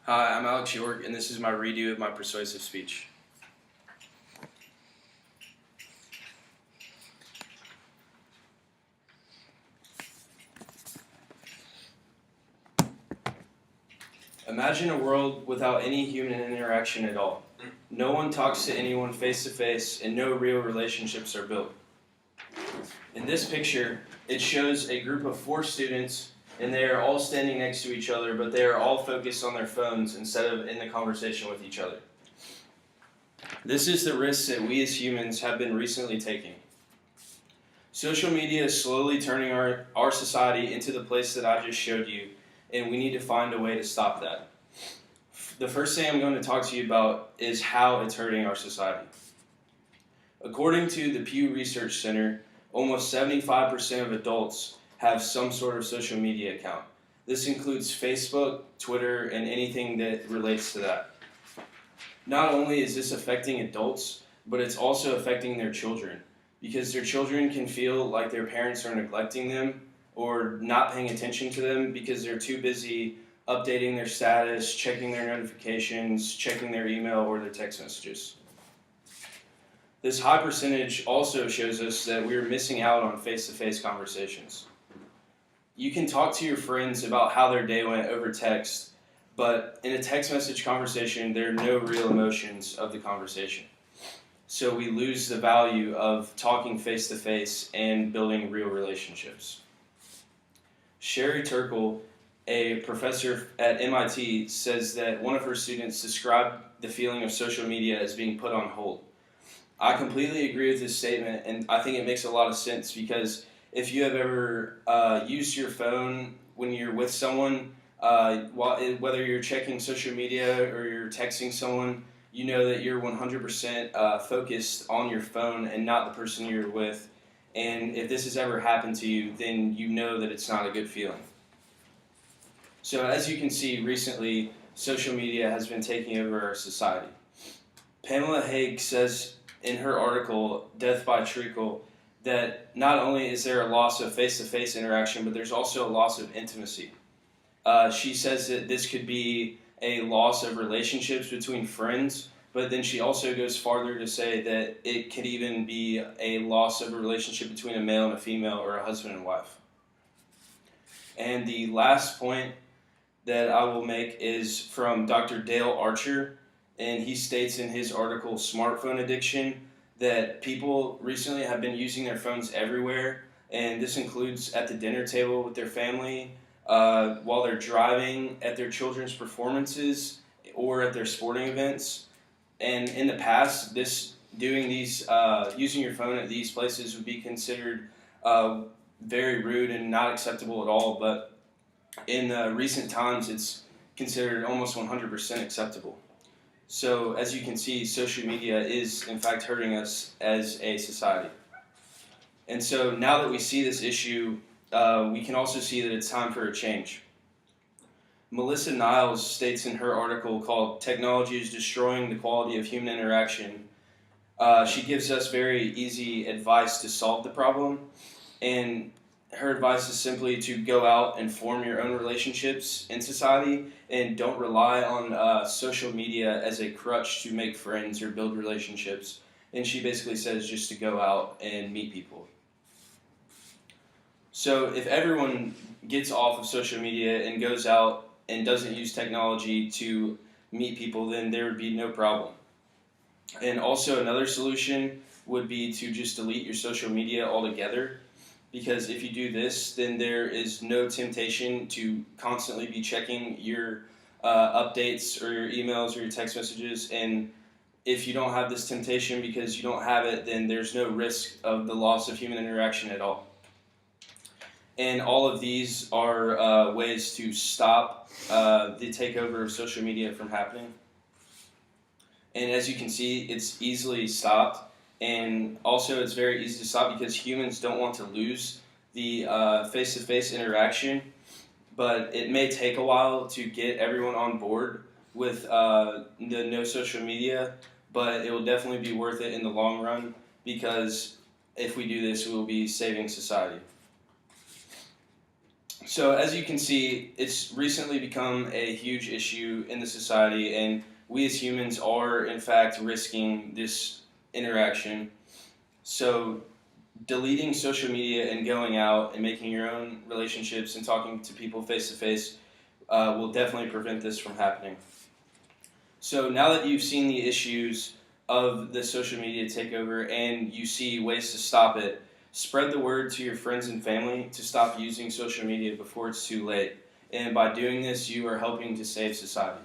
Hi, I'm Alex York, and this is my redo of my persuasive speech. Imagine a world without any human interaction at all. No one talks to anyone face to face, and no real relationships are built. In this picture, it shows a group of 4 students, and they are all standing next to each other, but they are all focused on their phones instead of in the conversation with each other. This is the risk that we as humans have been recently taking. Social media is slowly turning our society into the place that I just showed you, and we need to find a way to stop that. The first thing I'm going to talk to you about is how it's hurting our society. According to the Pew Research Center, almost 75% of adults have some sort of social media account. This includes Facebook, Twitter, and anything that relates to that. Not only is this affecting adults, but it's also affecting their children, because their children can feel like their parents are neglecting them or not paying attention to them because they're too busy updating their status, checking their notifications, checking their email or their text messages. This high percentage also shows us that we're missing out on face-to-face conversations. You can talk to your friends about how their day went over text, but in a text message conversation, there are no real emotions of the conversation. So we lose the value of talking face-to-face and building real relationships. Sherry Turkle, a professor at MIT, says that one of her students described the feeling of social media as being put on hold. I completely agree with this statement, and I think it makes a lot of sense because if you have ever used your phone when you're with someone, whether you're checking social media or you're texting someone, you know that you're 100% focused on your phone and not the person you're with. And if this has ever happened to you, then you know that it's not a good feeling. So as you can see, recently, social media has been taking over our society. Pamela Haig says in her article, Death by Treacle, that not only is there a loss of face-to-face interaction, but there's also a loss of intimacy. She says that this could be a loss of relationships between friends, but then she also goes farther to say that it could even be a loss of a relationship between a male and a female or a husband and wife. And the last point that I will make is from Dr. Dale Archer, and he states in his article, Smartphone Addiction, that people recently have been using their phones everywhere, and this includes at the dinner table with their family, while they're driving, at their children's performances, or at their sporting events. And in the past, using your phone at these places would be considered very rude and not acceptable at all, but in recent times, it's considered almost 100% acceptable. So as you can see, social media is in fact hurting us as a society. And so now that we see this issue, we can also see that it's time for a change. Melissa Niles states in her article called Technology is Destroying the Quality of Human Interaction, she gives us very easy advice to solve the problem. And her advice is simply to go out and form your own relationships in society and don't rely on social media as a crutch to make friends or build relationships. And she basically says just to go out and meet people. So if everyone gets off of social media and goes out and doesn't use technology to meet people, then there would be no problem. And also another solution would be to just delete your social media altogether, because if you do this, then there is no temptation to constantly be checking your updates or your emails or your text messages. And if you don't have this temptation because you don't have it, then there's no risk of the loss of human interaction at all. And all of these are ways to stop the takeover of social media from happening. And as you can see, it's easily stopped. And also it's very easy to stop because humans don't want to lose the face-to-face interaction. But it may take a while to get everyone on board with the no social media. But it will definitely be worth it in the long run, because if we do this, we will be saving society. So as you can see, it's recently become a huge issue in the society, and we as humans are in fact risking this interaction. So deleting social media and going out and making your own relationships and talking to people face to face will definitely prevent this from happening. So now that you've seen the issues of the social media takeover and you see ways to stop it, spread the word to your friends and family to stop using social media before it's too late. And by doing this, you are helping to save society.